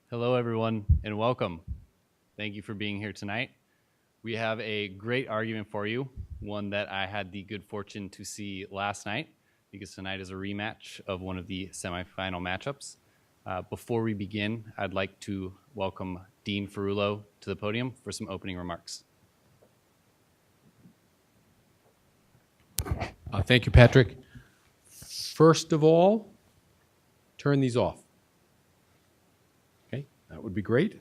Hello, everyone, and welcome. Thank you for being here tonight. We have a great argument for you, one that I had the good fortune to see last night, because tonight is a rematch of one of the semifinal matchups. Before we begin, I'd like to welcome Dean Ferrullo to the podium for some opening remarks. Thank you, Patrick. First of all, turn these off. Okay, that would be great.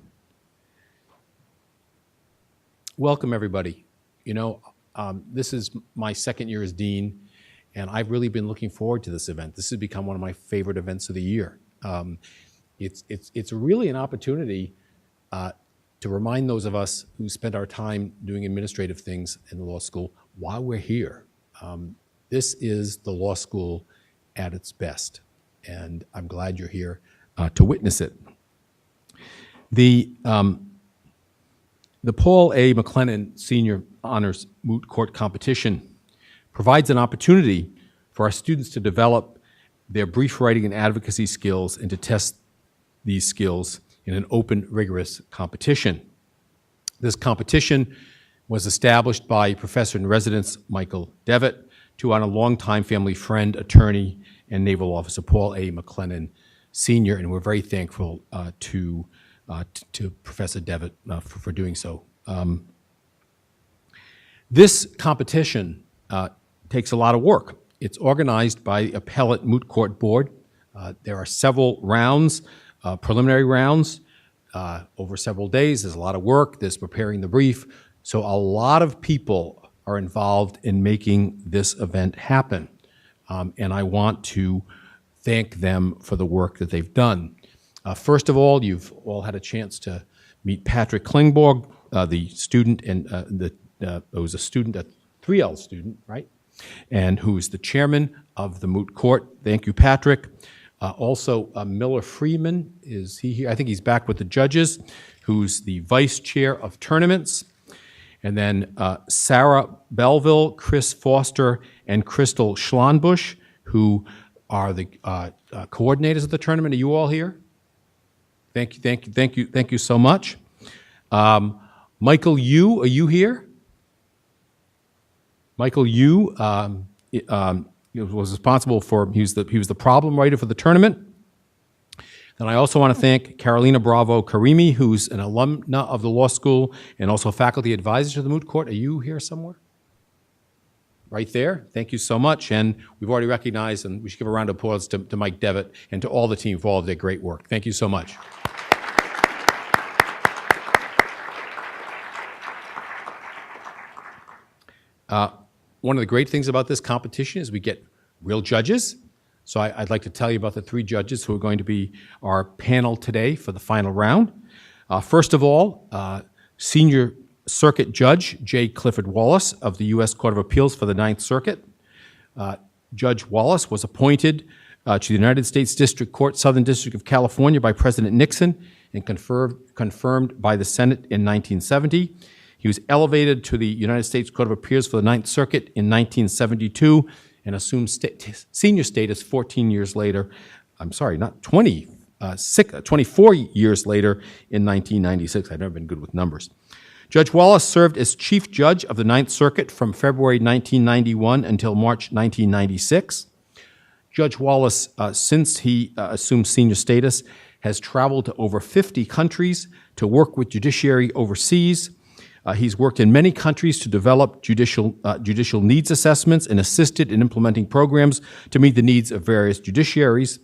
Welcome, everybody. You know, this is my second year as dean, and I've really been looking forward to this event. This has become one of my favorite events of the year. It's really an opportunity to remind those of us who spent our time doing administrative things in the law school why we're here. This is the law school at its best, and I'm glad you're here to witness it. The Paul A. McLennon Senior Honors Moot Court Competition provides an opportunity for our students to develop their brief writing and advocacy skills and to test these skills in an open, rigorous competition. This competition was established by Professor in Residence Michael Devitt to a longtime family friend, attorney, and naval officer Paul A. McLennon Sr., and we're very thankful to Professor Devitt for doing so. This competition takes a lot of work. It's organized by the Appellate Moot Court Board. There are several rounds, preliminary rounds, over several days. There's a lot of work. There's preparing the brief. So a lot of people are involved in making this event happen. And I want to thank them for the work that they've done. First of all, you've all had a chance to meet Patrick Klingborg, the student, and was a student, a 3L student, right? And who's the chairman of the Moot Court. Thank you, Patrick. Also, Miller Freeman, is he here? I think he's back with the judges, who's the vice chair of tournaments. And then Sarah Belleville, Chris Foster, and Crystal Schlonbusch, who are the coordinators of the tournament. Are you all here? Thank you so much. Michael Yu, are you here? Michael Yu was responsible for, he was the problem writer for the tournament. And I also want to thank Carolina Bravo Karimi, who's an alumna of the law school and also faculty advisor to the Moot Court. Are you here somewhere? Right there. Thank you so much. And we've already recognized, and we should give a round of applause to Mike Devitt and to all the team for all of their great work. Thank you so much. One of the great things about this competition is we get real judges. So I'd like to tell you about the three judges who are going to be our panel today for the final round. First of all, Senior Circuit Judge J. Clifford Wallace of the U.S. Court of Appeals for the Ninth Circuit. Judge Wallace was appointed to the United States District Court, Southern District of California by President Nixon and confirmed by the Senate in 1970. He was elevated to the United States Court of Appeals for the Ninth Circuit in 1972 and assumed senior status 14 years later. I'm sorry, not 24 years later in 1996. I've never been good with numbers. Judge Wallace served as Chief Judge of the Ninth Circuit from February 1991 until March 1996. Judge Wallace, since he assumed senior status, has traveled to over 50 countries to work with judiciary overseas. He's worked in many countries to develop judicial needs assessments and assisted in implementing programs to meet the needs of various judiciaries.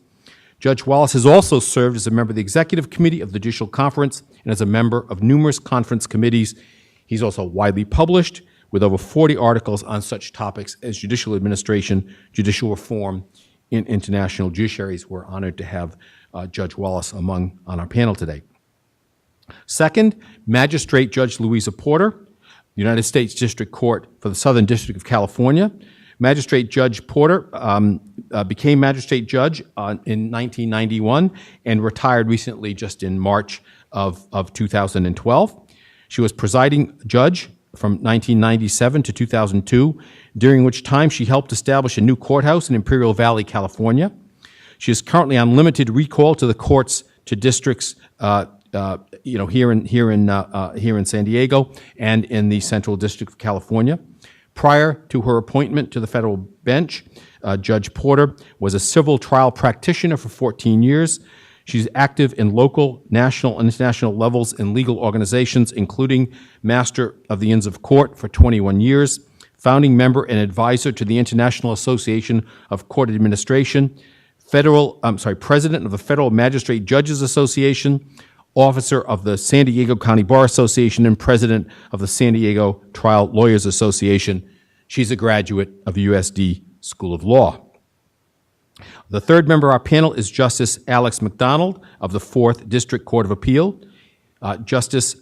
Judge Wallace has also served as a member of the Executive Committee of the Judicial Conference and as a member of numerous conference committees. He's also widely published with over 40 articles on such topics as judicial administration, judicial reform, and international judiciaries. We're honored to have Judge Wallace on our panel today. Second, Magistrate Judge Louisa Porter, United States District Court for the Southern District of California. Magistrate Judge Porter became magistrate judge in 1991 and retired recently just in March of 2012. She was presiding judge from 1997 to 2002, during which time she helped establish a new courthouse in Imperial Valley, California. She is currently on limited recall to the court's to districts, here in San Diego and in the Central District of California. Prior to her appointment to the federal bench, Judge Porter was a civil trial practitioner for 14 years. She's active in local, national, and international levels in legal organizations, including Master of the Inns of Court for 21 years, founding member and advisor to the International Association of Court Administration, president of the Federal Magistrate Judges Association, officer of the San Diego County Bar Association, and president of the San Diego Trial Lawyers Association. She's a graduate of USD School of Law. The third member of our panel is Justice Alex McDonald of the 4th District Court of Appeal. Justice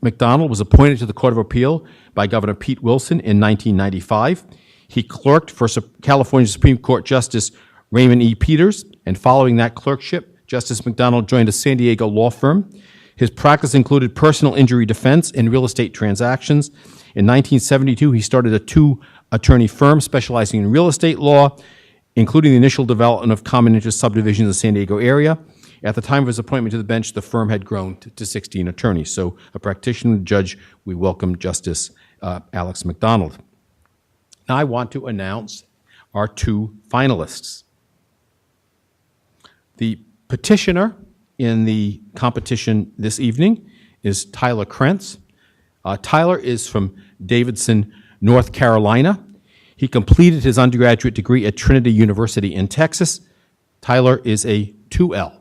McDonald was appointed to the Court of Appeal by Governor Pete Wilson in 1995. He clerked for California Supreme Court Justice Raymond E. Peters, and following that clerkship, Justice McDonald joined a San Diego law firm. His practice included personal injury defense and real estate transactions. In 1972, he started a 2-attorney firm specializing in real estate law, including the initial development of common interest subdivisions in the San Diego area. At the time of his appointment to the bench, the firm had grown to 16 attorneys. So a practitioner judge, we welcome Justice Alex McDonald. Now I want to announce our 2 finalists. The petitioner in the competition this evening is Tyler Krentz. Tyler is from Davidson, North Carolina. He completed his undergraduate degree at Trinity University in Texas. Tyler is a 2L.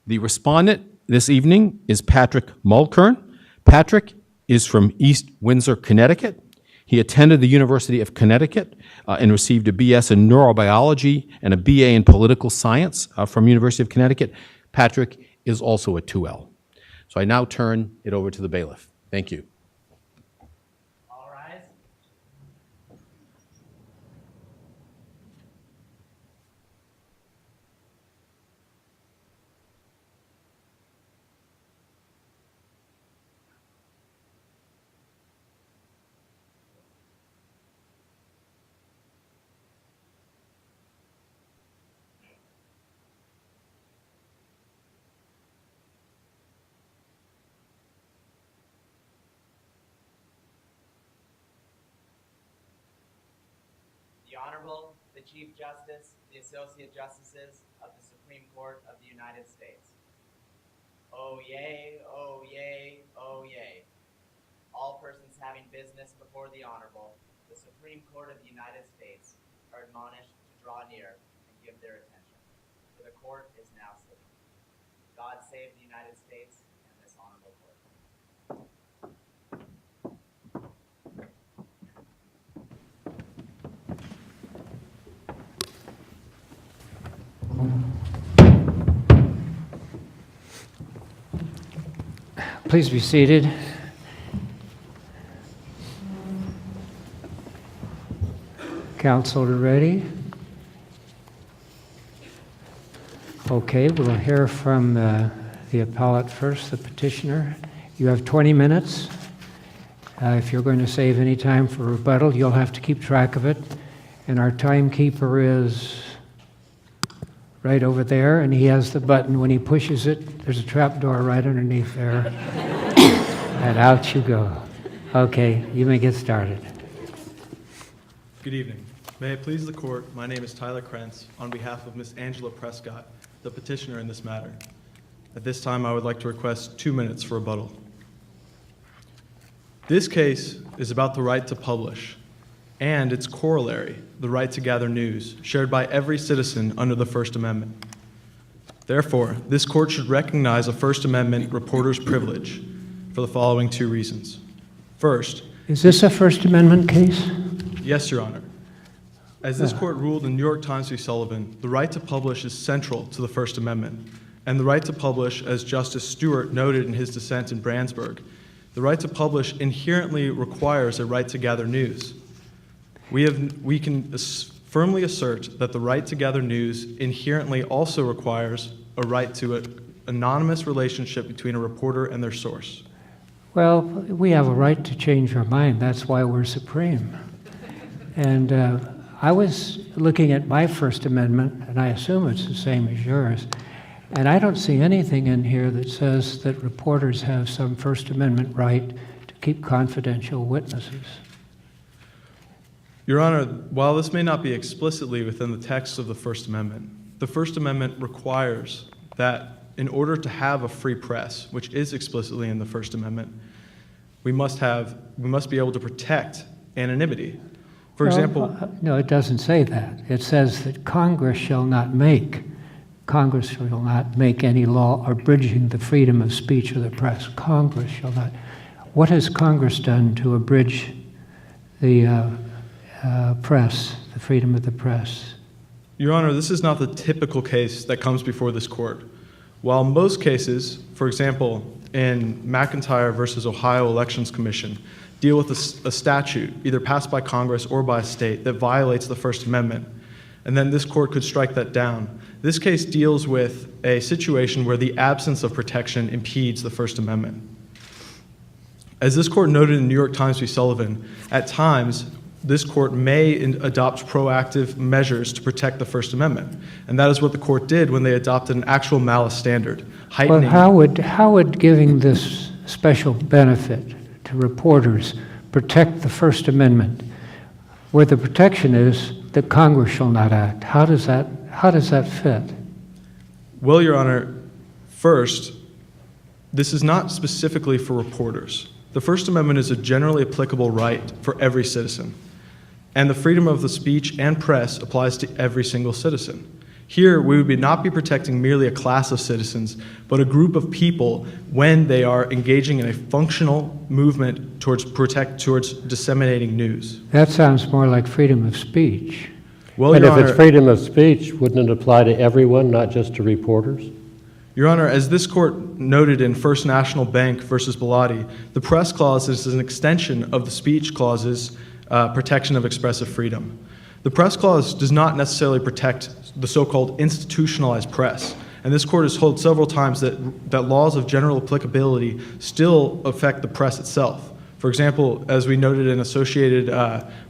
The respondent this evening is Patrick Mulkern. Patrick is from East Windsor, Connecticut. He attended the University of Connecticut and received a BS in neurobiology and a BA in political science from University of Connecticut. Patrick is also a 2L. So I now turn it over to the bailiff. Thank you. All rise. The Honorable, the Chief Justice, the Associate Justices of the Supreme Court of the United States. Oh yay, oh yay, oh yay. All persons having business before the Honorable, the Supreme Court of the United States, are admonished to draw near and give their attention, for the court is now sitting. God save the United States and this honorable court. Please be seated. Counsel are ready. Okay, we'll hear from the appellate first, the petitioner. You have 20 minutes. If you're going to save any time for rebuttal, you'll have to keep track of it. And our timekeeper is right over there, and he has the button. When he pushes it, there's a trap door right underneath there. And out you go. Okay, you may get started. Good evening. May it please the court, my name is Tyler Krentz on behalf of Ms. Angela Prescott, the petitioner in this matter. At this time, I would like to request 2 minutes for rebuttal. This case is about the right to publish and its corollary, the right to gather news, shared by every citizen under the First Amendment. Therefore, this court should recognize a First Amendment reporter's privilege for the following 2 reasons. First, Is this a First Amendment case? yes, Your Honor. As this court ruled in New York Times v. Sullivan, the right to publish is central to the First Amendment, and the right to publish, as Justice Stewart noted in his dissent in Brandsburg, the right to publish inherently requires a right to gather news. We can firmly assert that the right to gather news inherently also requires a right to an anonymous relationship between a reporter and their source. Well, we have a right to change our mind. That's why we're supreme. And I was looking at my First Amendment, and I assume it's the same as yours. And I don't see anything in here that says that reporters have some First Amendment right to keep confidential witnesses. Your Honor, while this may not be explicitly within the text of the First Amendment requires that in order to have a free press, which is explicitly in the First Amendment, we must be able to protect anonymity. For example, no, it doesn't say that. It says that Congress shall not make any law abridging the freedom of speech of the press. Congress shall not. What has Congress done to abridge the press, the freedom of the press? Your Honor, this is not the typical case that comes before this court. While most cases, for example, in McIntyre versus Ohio Elections Commission, deal with a statute either passed by Congress or by a state that violates the First Amendment, and then this court could strike that down. This case deals with a situation where the absence of protection impedes the First Amendment. As this court noted in New York Times v. Sullivan, at times, this court may adopt proactive measures to protect the First Amendment. And that is what the court did when they adopted an actual malice standard, heightening... Well, how would giving this special benefit to reporters protect the First Amendment, where the protection is that Congress shall not act? How does that fit? Well, Your Honor, first, this is not specifically for reporters. The First Amendment is a generally applicable right for every citizen. And the freedom of the speech and press applies to every single citizen. Here, we would not be protecting merely a class of citizens, but a group of people when they are engaging in a functional movement towards disseminating news. That sounds more like freedom of speech. Well, But Your if Honor, it's freedom of speech, wouldn't it apply to everyone, not just to reporters? Your Honor, as this court noted in First National Bank versus Bellotti, the press clause is an extension of the speech clause's protection of expressive freedom. The press clause does not necessarily protect the so-called institutionalized press, and this court has held several times that laws of general applicability still affect the press itself. For example, as we noted in Associated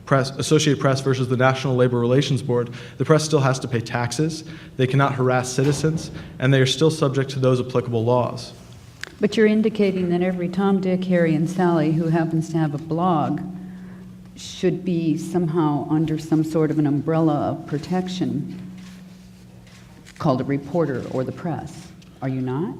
Press versus the National Labor Relations Board, the press still has to pay taxes, they cannot harass citizens, and they are still subject to those applicable laws. But you're indicating that every Tom, Dick, Harry, and Sally who happens to have a blog should be somehow under some sort of an umbrella of protection called a reporter or the press. Are you not?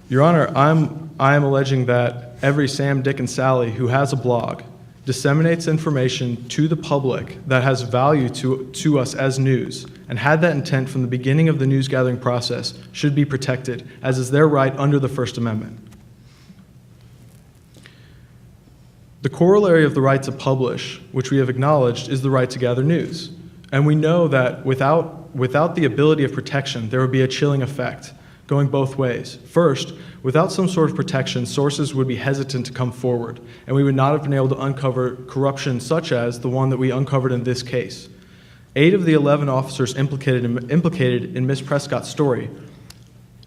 Your Honor, I am alleging that every Sam, Dick, and Sally who has a blog disseminates information to the public that has value to us as news, and had that intent from the beginning of the news gathering process, should be protected, as is their right under the First Amendment. The corollary of the right to publish, which we have acknowledged, is the right to gather news. And we know that without the ability of protection, there would be a chilling effect, going both ways. First, without some sort of protection, sources would be hesitant to come forward, and we would not have been able to uncover corruption such as the one that we uncovered in this case. 8 of the 11 officers implicated in Ms. Prescott's story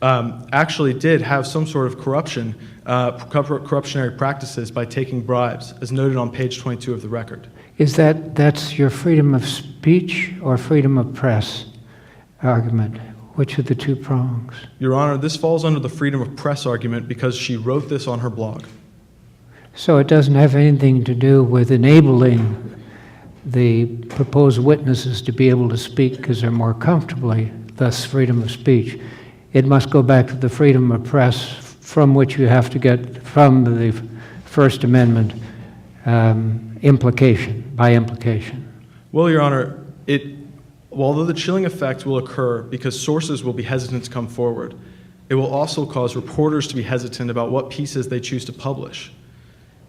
actually did have some sort of corruptionary practices by taking bribes, as noted on page 22 of the record. That's your freedom of speech or freedom of press argument? Which of the two prongs? Your Honor, this falls under the freedom of press argument because she wrote this on her blog. So it doesn't have anything to do with enabling the proposed witnesses to be able to speak because they're more comfortably, thus freedom of speech. It must go back to the freedom of press from which you have to get from the First Amendment by implication. Well, Your Honor, although the chilling effect will occur because sources will be hesitant to come forward, it will also cause reporters to be hesitant about what pieces they choose to publish.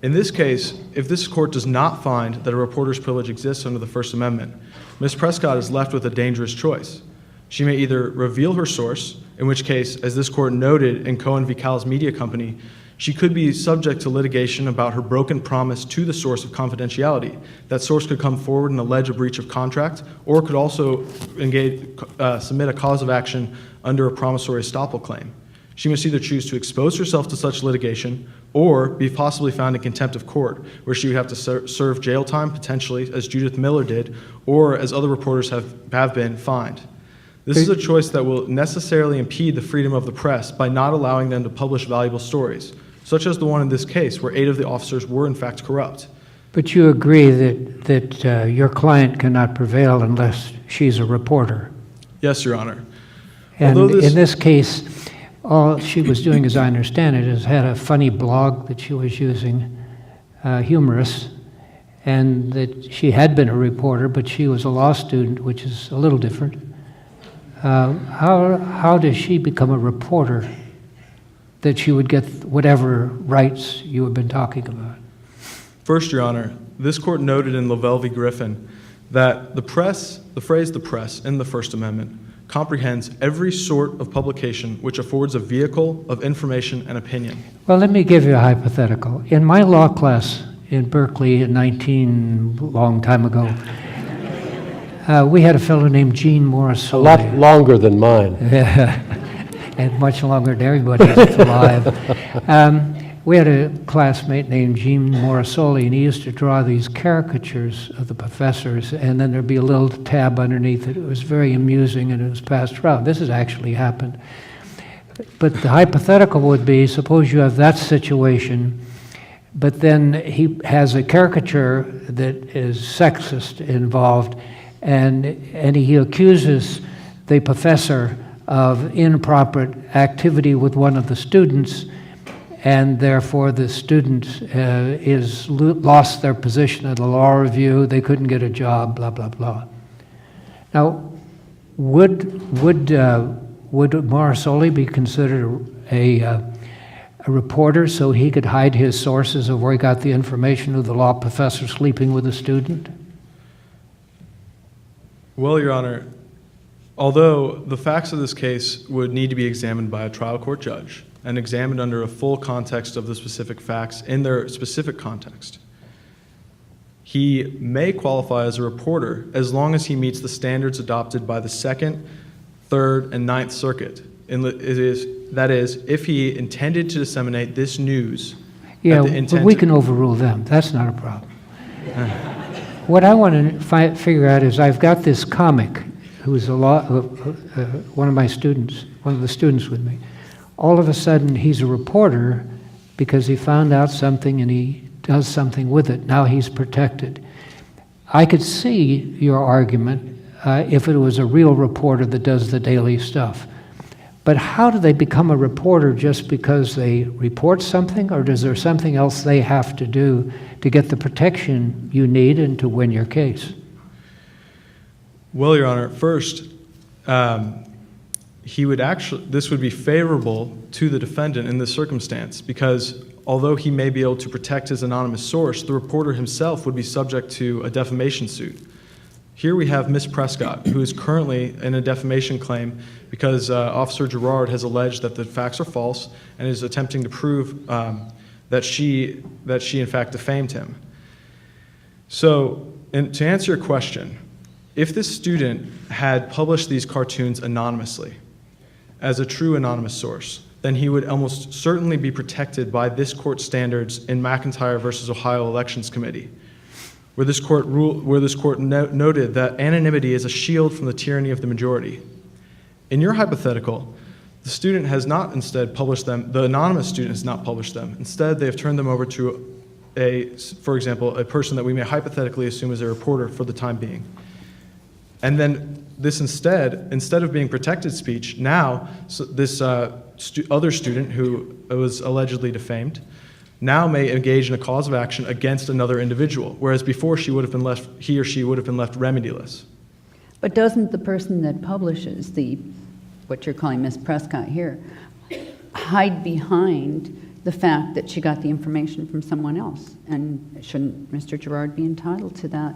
In this case, if this court does not find that a reporter's privilege exists under the First Amendment, Ms. Prescott is left with a dangerous choice. She may either reveal her source, in which case, as this court noted in Cohen v. Cowles Media Company, she could be subject to litigation about her broken promise to the source of confidentiality. That source could come forward and allege a breach of contract, or could also submit a cause of action under a promissory estoppel claim. She must either choose to expose herself to such litigation or be possibly found in contempt of court, where she would have to serve jail time, potentially, as Judith Miller did, or as other reporters have been fined. This is a choice that will necessarily impede the freedom of the press by not allowing them to publish valuable stories, such as the one in this case, where 8 of the officers were in fact corrupt. But you agree that your client cannot prevail unless she's a reporter. Yes, Your Honor. And Although in this case, all she was doing, as I understand it, is had a funny blog that she was using, humorous, and that she had been a reporter, but she was a law student, which is a little different. How does she become a reporter that she would get whatever rights you have been talking about? First, Your Honor, this court noted in Lavelle v. Griffin that the phrase the press in the First Amendment comprehends every sort of publication which affords a vehicle of information and opinion. Well, let me give you a hypothetical. In my law class in Berkeley in long time ago, we had a fellow named Gene Morris. A lot longer than mine. And much longer than everybody that's alive. We had a classmate named Gene Morrisoli, and he used to draw these caricatures of the professors, and then there'd be a little tab underneath it. It was very amusing, and it was passed around. This has actually happened. But the hypothetical would be, suppose you have that situation, but then he has a caricature that is sexist involved, and he accuses the professor of inappropriate activity with one of the students, and therefore the student lost their position at the law review, they couldn't get a job, blah, blah, blah. Now, would Morrisoli be considered a reporter so he could hide his sources of where he got the information of the law professor sleeping with a student? Well, Your Honor, although the facts of this case would need to be examined by a trial court judge and examined under a full context of the specific facts in their specific context, he may qualify as a reporter as long as he meets the standards adopted by the Second, Third, and Ninth Circuit. That is, if he intended to disseminate this news. Yeah, but we can overrule them. That's not a problem. What I want to figure out is I've got this comic who's one of my students, one of the students with me. All of a sudden, he's a reporter because he found out something and he does something with it. Now he's protected. I could see your argument if it was a real reporter that does the daily stuff. But how do they become a reporter just because they report something, or is there something else they have to do to get the protection you need and to win your case? Well, Your Honor, first, this would be favorable to the defendant in this circumstance because although he may be able to protect his anonymous source, the reporter himself would be subject to a defamation suit. Here we have Ms. Prescott, who is currently in a defamation claim because Officer Girard has alleged that the facts are false and is attempting to prove that she in fact defamed him. So, to answer your question, if this student had published these cartoons anonymously as a true anonymous source, then he would almost certainly be protected by this court standards in McIntyre versus Ohio Elections Committee, where this court noted that anonymity is a shield from the tyranny of the majority. In your hypothetical, the student has not instead published them, the anonymous student has not published them. Instead, they have turned them over to for example, a person that we may hypothetically assume is a reporter for the time being. And then this instead of being protected speech, now this other student who was allegedly defamed now may engage in a cause of action against another individual, whereas before he or she would have been left remediless. But doesn't the person that publishes what you're calling Miss Prescott here, hide behind the fact that she got the information from someone else? And shouldn't Mr. Girard be entitled to that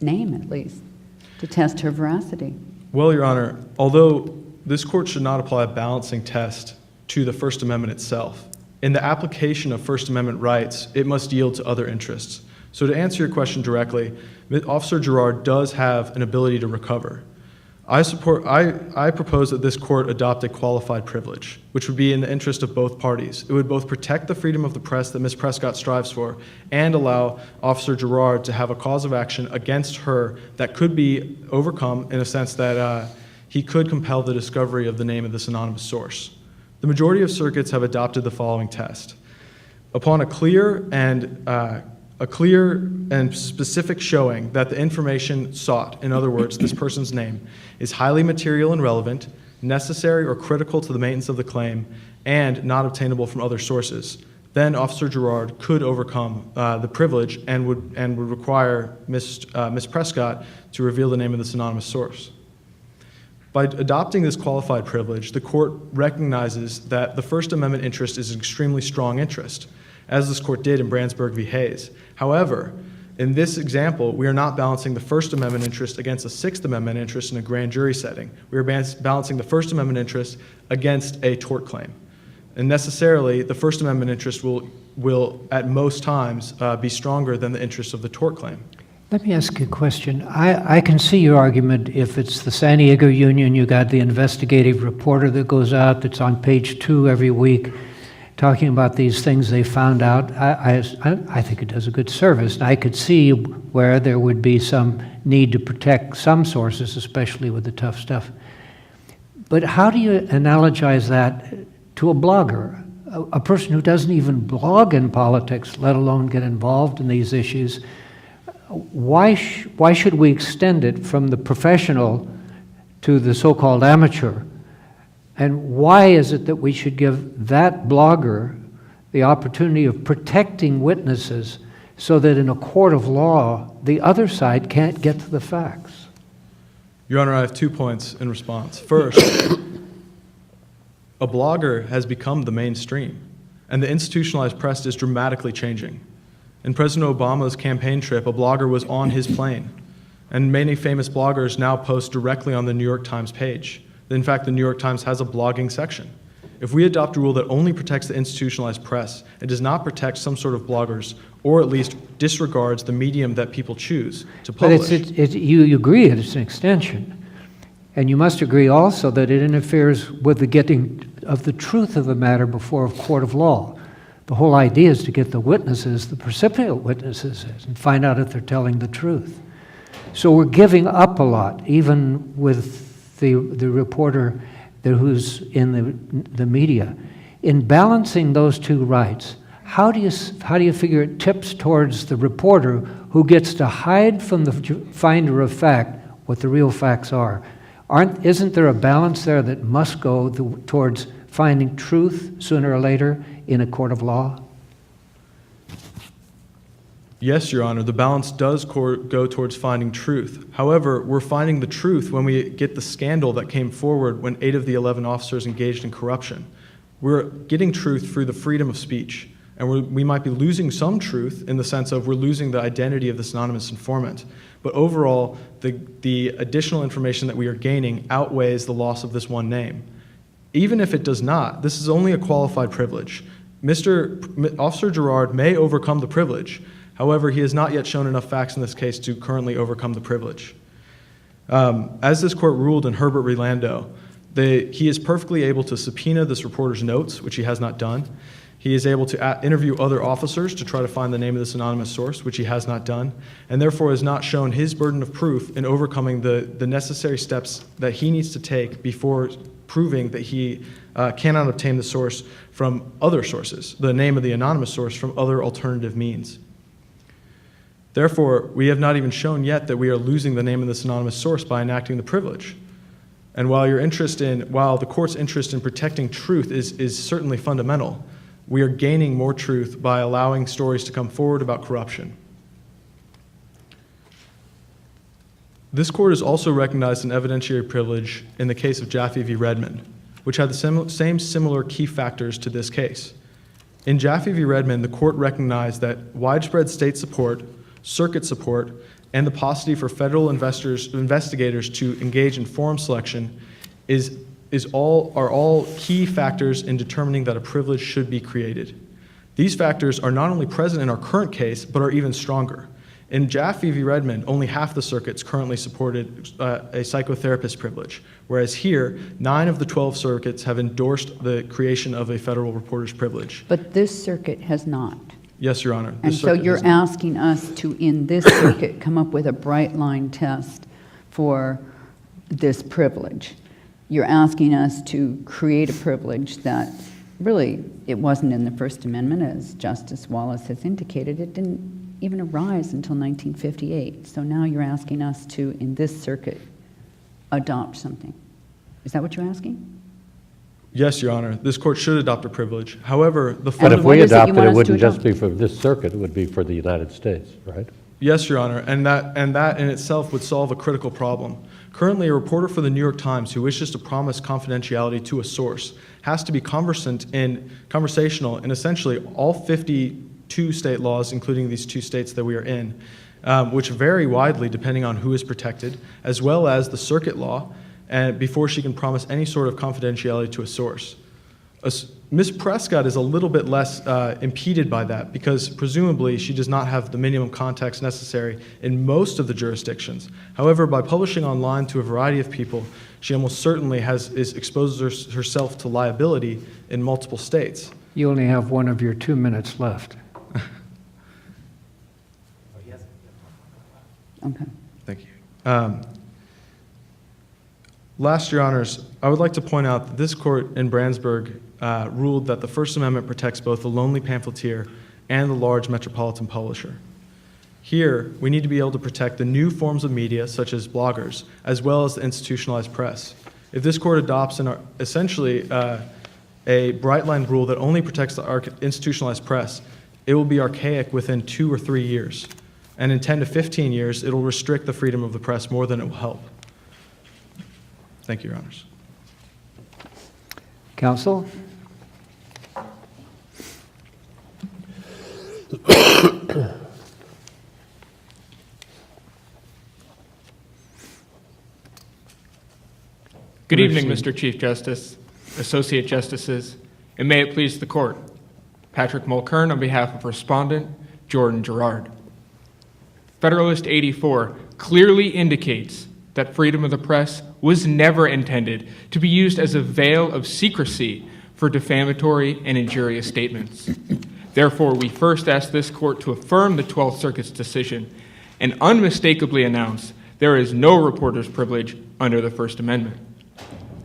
name at least, to test her veracity? Well, Your Honor, although this court should not apply a balancing test to the First Amendment itself, in the application of First Amendment rights, it must yield to other interests. So to answer your question directly, Officer Girard does have an ability to recover. I propose that this court adopt a qualified privilege, which would be in the interest of both parties. It would both protect the freedom of the press that Ms. Prescott strives for and allow Officer Girard to have a cause of action against her that could be overcome in a sense that he could compel the discovery of the name of this anonymous source. The majority of circuits have adopted the following test. Upon a clear and specific showing that the information sought, in other words, this person's name, is highly material and relevant, necessary or critical to the maintenance of the claim, and not obtainable from other sources, then Officer Girard could overcome the privilege and would require Ms. Prescott to reveal the name of this anonymous source. By adopting this qualified privilege, the court recognizes that the First Amendment interest is an extremely strong interest, as this court did in Brandsburg v. Hayes. However, in this example, we are not balancing the First Amendment interest against a Sixth Amendment interest in a grand jury setting. We are balancing the First Amendment interest against a tort claim. And necessarily, the First Amendment interest will at most times, be stronger than the interest of the tort claim. Let me ask you a question. I can see your argument if it's the San Diego Union, you got the investigative reporter that goes out that's on page 2 every week talking about these things they found out. I think it does a good service. And I could see where there would be some need to protect some sources, especially with the tough stuff. But how do you analogize that to a blogger, a person who doesn't even blog in politics, let alone get involved in these issues? Why should we extend it from the professional to the so-called amateur? And why is it that we should give that blogger the opportunity of protecting witnesses so that in a court of law, the other side can't get to the facts? Your Honor, I have 2 points in response. First, a blogger has become the mainstream, and the institutionalized press is dramatically changing. In President Obama's campaign trip, a blogger was on his plane, and many famous bloggers now post directly on the New York Times page. In fact, the New York Times has a blogging section. If we adopt a rule that only protects the institutionalized press and does not protect some sort of bloggers, or at least disregards the medium that people choose to publish. But you agree that it's an extension. And you must agree also that it interferes with the getting of the truth of the matter before a court of law. The whole idea is to get the witnesses, the recipient witnesses, and find out if they're telling the truth. So we're giving up a lot, even with the reporter who's in the media. In balancing those two rights, how do you figure it tips towards the reporter who gets to hide from the finder of fact what the real facts are? Isn't there a balance there that must go towards finding truth sooner or later in a court of law? Yes, Your Honor, the balance does go towards finding truth. However, we're finding the truth when we get the scandal that came forward when 8 of the 11 officers engaged in corruption. We're getting truth through the freedom of speech, and we might be losing some truth in the sense of we're losing the identity of this anonymous informant. But overall, the additional information that we are gaining outweighs the loss of this one name. Even if it does not, this is only a qualified privilege. Officer Girard may overcome the privilege. However, he has not yet shown enough facts in this case to currently overcome the privilege. As this court ruled in Herbert v. Lando, he is perfectly able to subpoena this reporter's notes, which he has not done. He is able to interview other officers to try to find the name of this anonymous source, which he has not done, and therefore has not shown his burden of proof in overcoming the necessary steps that he needs to take before proving that he cannot obtain the source from other sources, the name of the anonymous source from other alternative means. Therefore, we have not even shown yet that we are losing the name of this anonymous source by enacting the privilege. And while the court's interest in protecting truth is certainly fundamental, we are gaining more truth by allowing stories to come forward about corruption. This court has also recognized an evidentiary privilege in the case of Jaffe v. Redmond, which had the same similar key factors to this case. In Jaffe v. Redmond, the court recognized that widespread state support, circuit support, and the paucity for federal investigators to engage in forum selection are all key factors in determining that a privilege should be created. These factors are not only present in our current case, but are even stronger. In Jaffe v. Redmond, only half the circuits currently supported a psychotherapist privilege, whereas here, 9 of the 12 circuits have endorsed the creation of a federal reporter's privilege. But this circuit has not. Yes, Your Honor. And so you're asking us to, in this circuit, come up with a bright line test for this privilege. you're asking us to create a privilege that really, it wasn't in the First Amendment, as Justice Wallace has indicated. It didn't even arise until 1958. So now you're asking us to, in this circuit, adopt something. Is that what you're asking? Yes, Your Honor. This court should adopt a privilege. However, the And if fundamental... What we is it you adopted want it, us wouldn't to just adopt? be for this circuit, it would be for the United States, right? Yes, Your Honor, and that in itself would solve a critical problem. Currently, a reporter for the New York Times who wishes to promise confidentiality to a source has to be conversational in essentially all 52 state laws, including these 2 states that we are in, which vary widely depending on who is protected, as well as the circuit law, and before she can promise any sort of confidentiality to a source. Ms. Prescott is a little bit less impeded by that because presumably she does not have the minimum context necessary in most of the jurisdictions. However, by publishing online to a variety of people, she almost certainly exposes herself to liability in multiple states. You only have one of your 2 minutes left. Okay. Thank you. Last, Your Honors, I would like to point out that this court in Brandsburg ruled that the First Amendment protects both the lonely pamphleteer and the large metropolitan publisher. Here, we need to be able to protect the new forms of media, such as bloggers, as well as the institutionalized press. If this court adopts essentially a bright-line rule that only protects the institutionalized press, it will be archaic within 2 or 3 years. And in 10 to 15 years, it will restrict the freedom of the press more than it will help. Thank you, Your Honors. Counsel? Good evening, Mr. Chief Justice, Associate Justices, and may it please the Court. Patrick Mulkern on behalf of Respondent, Jordan Gerard. Federalist 84 clearly indicates that freedom of the press was never intended to be used as a veil of secrecy for defamatory and injurious statements. Therefore, we first ask this Court to affirm the 12th Circuit's decision and unmistakably announce there is no reporter's privilege under the First Amendment.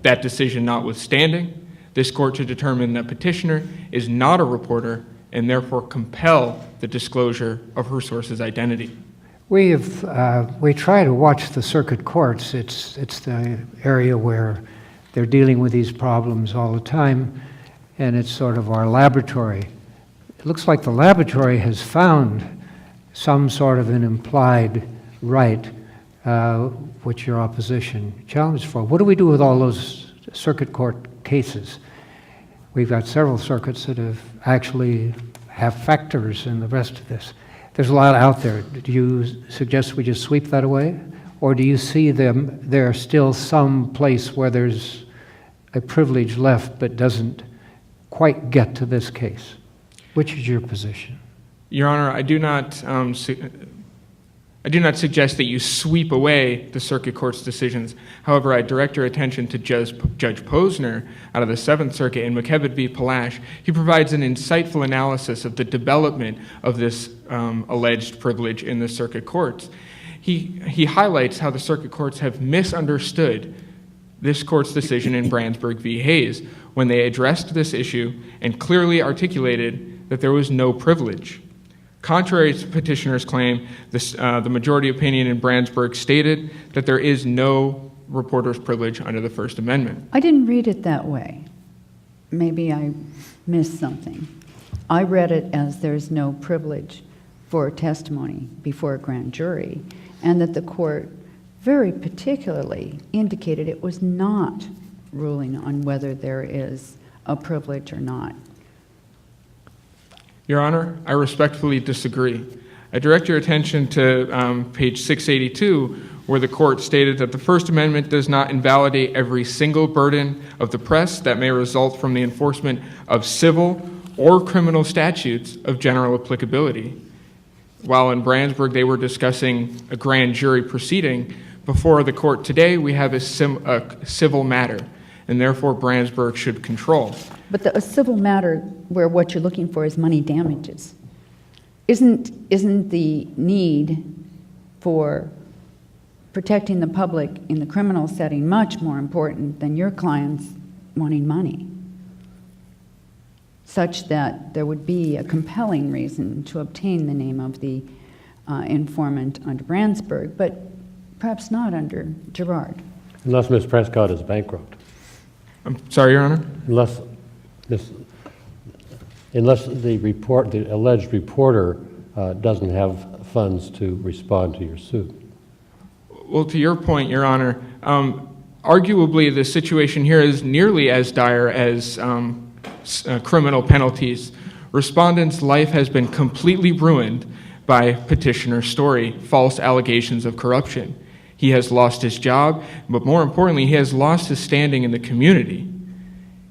That decision notwithstanding, this Court should determine that Petitioner is not a reporter and therefore compel the disclosure of her source's identity. We try to watch the circuit courts. It's the area where they're dealing with these problems all the time, and it's sort of our laboratory. It looks like the laboratory has found some sort of an implied right, which your opposition challenged for. What do we do with all those circuit court cases? We've got several circuits that actually have factors in the rest of this. There's a lot out there. Do you suggest we just sweep that away? Or do you see there's still some place where there's a privilege left but doesn't quite get to this case? Which is your position? Your Honor, I do not suggest that you sweep away the circuit court's decisions. However, I direct your attention to Judge Posner out of the Seventh Circuit in McKevitt v. Palash. He provides an insightful analysis of the development of this alleged privilege in the circuit courts. He highlights how the circuit courts have misunderstood this court's decision in Brandsburg v. Hayes when they addressed this issue and clearly articulated that there was no privilege. Contrary to Petitioner's claim, the majority opinion in Brandsburg stated that there is no reporter's privilege under the First Amendment. I didn't read it that way. Maybe I missed something. I read it as there's no privilege for testimony before a grand jury, and that the court very particularly indicated it was not ruling on whether there is a privilege or not. Your Honor, I respectfully disagree. I direct your attention to page 682, where the court stated that the First Amendment does not invalidate every single burden of the press that may result from the enforcement of civil or criminal statutes of general applicability. While in Brandsburg they were discussing a grand jury proceeding, before the court today we have a civil matter, and therefore Brandsburg should control. But a civil matter where what you're looking for is money damages. Isn't the need for protecting the public in the criminal setting much more important than your clients wanting money, such that there would be a compelling reason to obtain the name of the informant under Brandsburg, but perhaps not under Girard. Unless Ms. Prescott is bankrupt. I'm sorry, Your Honor? Unless the alleged reporter doesn't have funds to respond to your suit. Well, to your point, Your Honor, arguably the situation here is nearly as dire as criminal penalties. Respondent's life has been completely ruined by Petitioner's story, false allegations of corruption. He has lost his job, but more importantly, he has lost his standing in the community.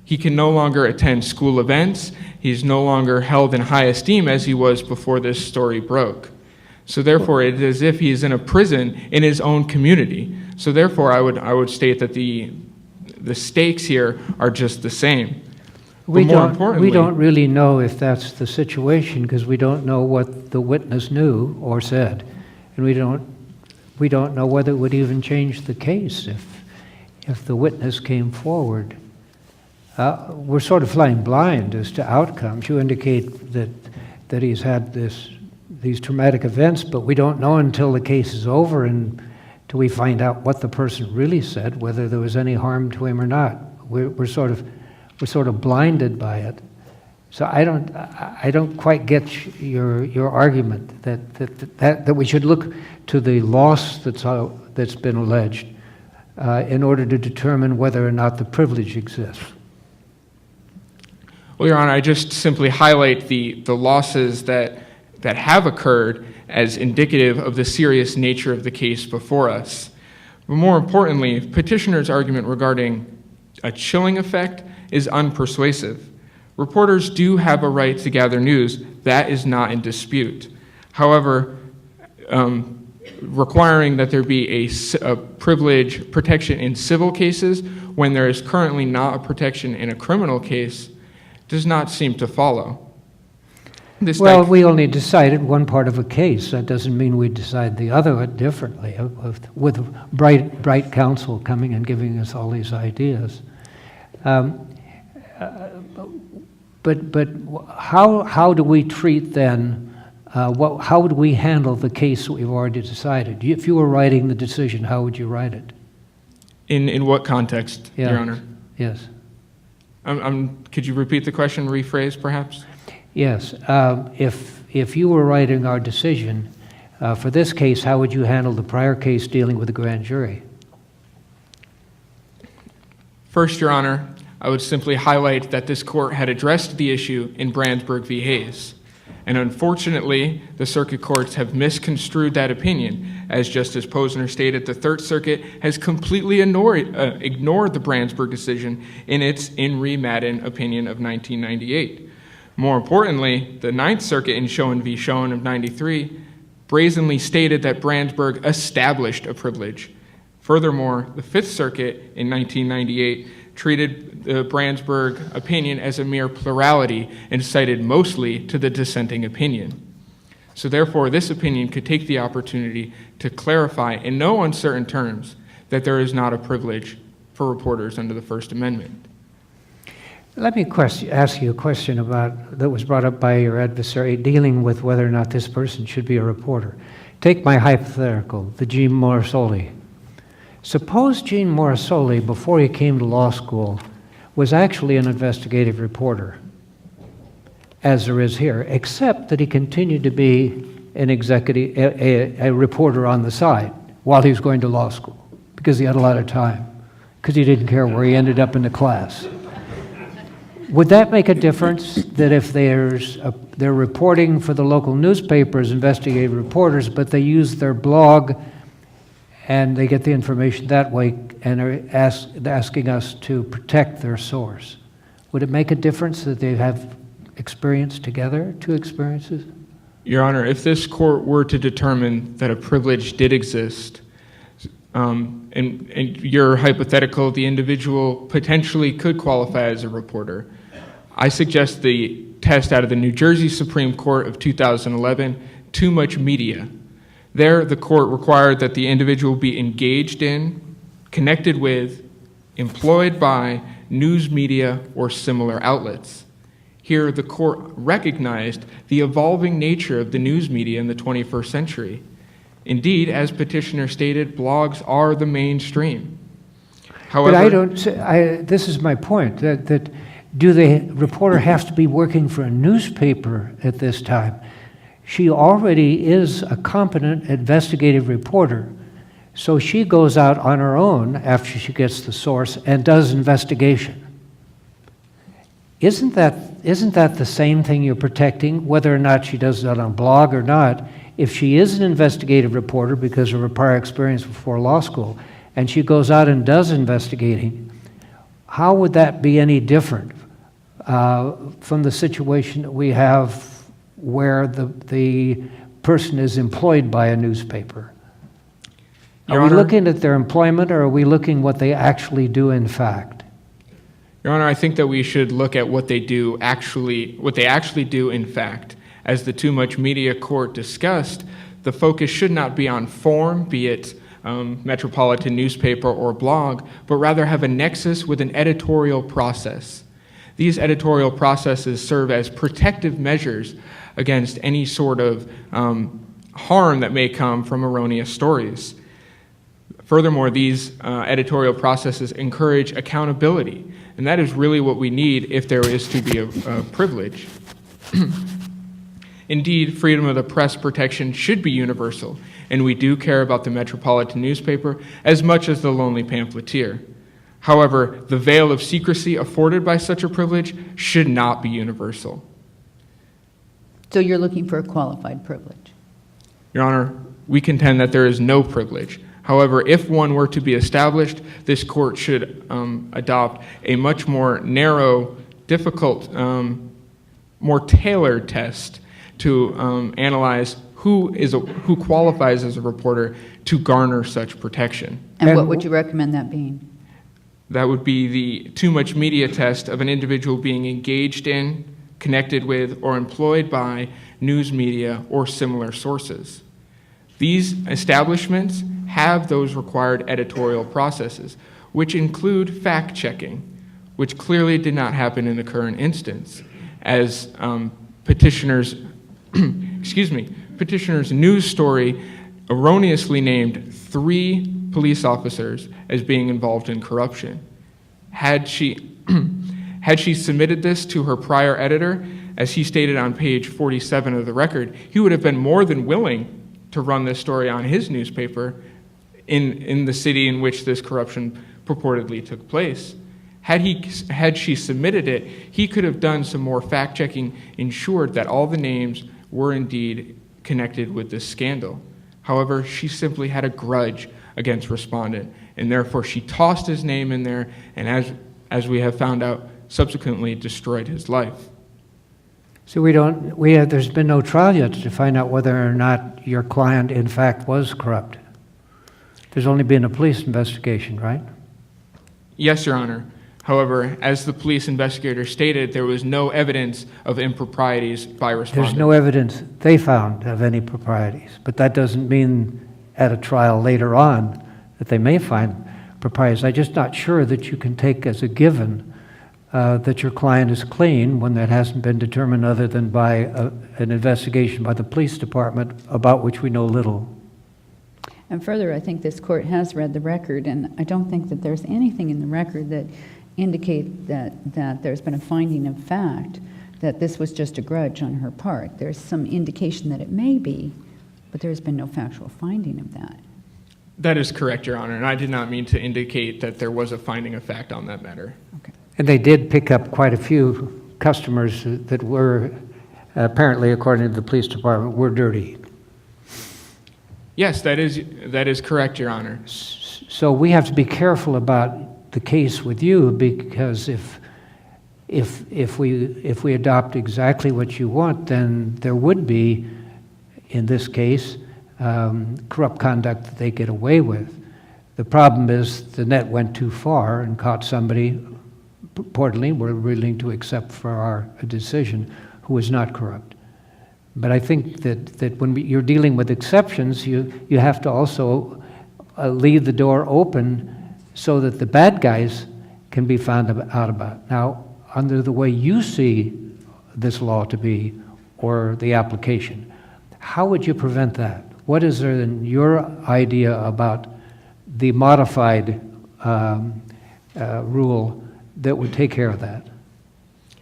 He can no longer attend school events. He's no longer held in high esteem as he was before this story broke. So therefore, it is as if he's in a prison in his own community. So therefore, I would state that the stakes here are just the same. We don't really know if that's the situation because we don't know what the witness knew or said, and we don't know whether it would even change the case if the witness came forward. We're sort of flying blind as to outcomes. You indicate that he's had these traumatic events, but we don't know until the case is over and till we find out what the person really said, whether there was any harm to him or not. We're sort of blinded by it. So I don't quite get your argument that we should look to the loss that's been alleged in order to determine whether or not the privilege exists. Well, Your Honor, I just simply highlight the losses that have occurred as indicative of the serious nature of the case before us. But more importantly, Petitioner's argument regarding a chilling effect is unpersuasive. Reporters do have a right to gather news. That is not in dispute. However, requiring that there be a privilege protection in civil cases when there is currently not a protection in a criminal case does not seem to follow. We only decided one part of a case. That doesn't mean we decide the other differently, with bright counsel coming and giving us all these ideas. But how do we treat then, how do we handle the case that we've already decided? If you were writing the decision, how would you write it? In what context, Your Honor? Yes. Could you repeat the question, rephrase perhaps? Yes. If you were writing our decision, for this case, how would you handle the prior case dealing with the grand jury? First, Your Honor, I would simply highlight that this court had addressed the issue in Brandsburg v. Hayes. And unfortunately, the circuit courts have misconstrued that opinion. As Justice Posner stated, the Third Circuit has completely ignored the Brandsburg decision in its In re Madden opinion of 1998. More importantly, the Ninth Circuit in Schoen v. Schoen of 93 brazenly stated that Brandsburg established a privilege. Furthermore, the Fifth Circuit in 1998 treated the Brandsburg opinion as a mere plurality and cited mostly to the dissenting opinion. So therefore, this opinion could take the opportunity to clarify in no uncertain terms that there is not a privilege for reporters under the First Amendment. Let me ask you a question that was brought up by your adversary dealing with whether or not this person should be a reporter. Take my hypothetical, the Gene Morrisoli. Suppose Gene Morrisoli, before he came to law school, was actually an investigative reporter, as there is here, except that he continued to be an a reporter on the side while he was going to law school, because he had a lot of time, because he didn't care where he ended up in the class. Would that make a difference that if they're reporting for the local newspapers, investigative reporters, but they use their blog and they get the information that way and are asking us to protect their source? Would it make a difference that they have experience together, two experiences? Your Honor, if this court were to determine that a privilege did exist, and your hypothetical, the individual potentially could qualify as a reporter, I suggest the test out of the New Jersey Supreme Court of 2011, too much media. There, the court required that the individual be engaged in, connected with, employed by news media or similar outlets. Here, the court recognized the evolving nature of the news media in the 21st century. Indeed, as Petitioner stated, blogs are the mainstream. However, But I don't, this is my point, that do the reporter have to be working for a newspaper at this time? She already is a competent investigative reporter, so she goes out on her own after she gets the source and does investigation. Isn't that the same thing you're protecting, whether or not she does that on a blog or not? If she is an investigative reporter because of her prior experience before law school, and she goes out and does investigating, how would that be any different from the situation that we have where the person is employed by a newspaper? Your Are we Honor, looking at their employment, or are we looking what they actually do in fact? Your Honor, I think that we should look at what they actually do in fact. As the Too Much Media Court discussed, the focus should not be on form, be it metropolitan newspaper or blog, but rather have a nexus with an editorial process. These editorial processes serve as protective measures against any sort of harm that may come from erroneous stories. Furthermore, these editorial processes encourage accountability, and that is really what we need if there is to be a privilege. Indeed, freedom of the press protection should be universal, and we do care about the metropolitan newspaper as much as the lonely pamphleteer. However, the veil of secrecy afforded by such a privilege should not be universal. So you're looking for a qualified privilege? Your Honor, we contend that there is no privilege. However, if one were to be established, this court should adopt a much more narrow, difficult, more tailored test to analyze who qualifies as a reporter to garner such protection. And And what would you recommend that being? That would be the Too Much Media test of an individual being engaged in, connected with, or employed by news media or similar sources. These establishments have those required editorial processes, which include fact-checking, which clearly did not happen in the current instance, as petitioner's news story erroneously named 3 police officers as being involved in corruption. Had she submitted this to her prior editor, as he stated on page 47 of the record, he would have been more than willing to run this story on his newspaper in the city in which this corruption purportedly took place. Had she submitted it, he could have done some more fact-checking, ensured that all the names were indeed connected with this scandal. However, she simply had a grudge against Respondent, and therefore she tossed his name in there, and as we have found out, subsequently destroyed his life. So there's been no trial yet to find out whether or not your client in fact was corrupt. There's only been a police investigation, right? Yes, Your Honor. However, as the police investigator stated, there was no evidence of improprieties by Respondent. There's no evidence they found of any proprieties, but that doesn't mean at a trial later on that they may find proprieties. I'm just not sure that you can take as a given that your client is clean when that hasn't been determined other than by an investigation by the police department about which we know little. And further, I think this court has read the record, and I don't think that there's anything in the record that indicate that there's been a finding of fact that this was just a grudge on her part. There's some indication that it may be, but there's been no factual finding of that. That is correct, Your Honor, and I did not mean to indicate that there was a finding of fact on that matter. Okay. And they did pick up quite a few customers that were, apparently according to the police department, were dirty. Yes, that is correct, Your Honor. So we have to be careful about the case with you, because if we adopt exactly what you want, then there would be, in this case, corrupt conduct that they get away with. The problem is the net went too far and caught somebody, purportedly we're willing to accept for our decision, who was not corrupt. But I think that when you're dealing with exceptions, you have to also leave the door open so that the bad guys can be found out about. Now, under the way you see this law to be, or the application, how would you prevent that? What is there in your idea about the modified rule that would take care of that?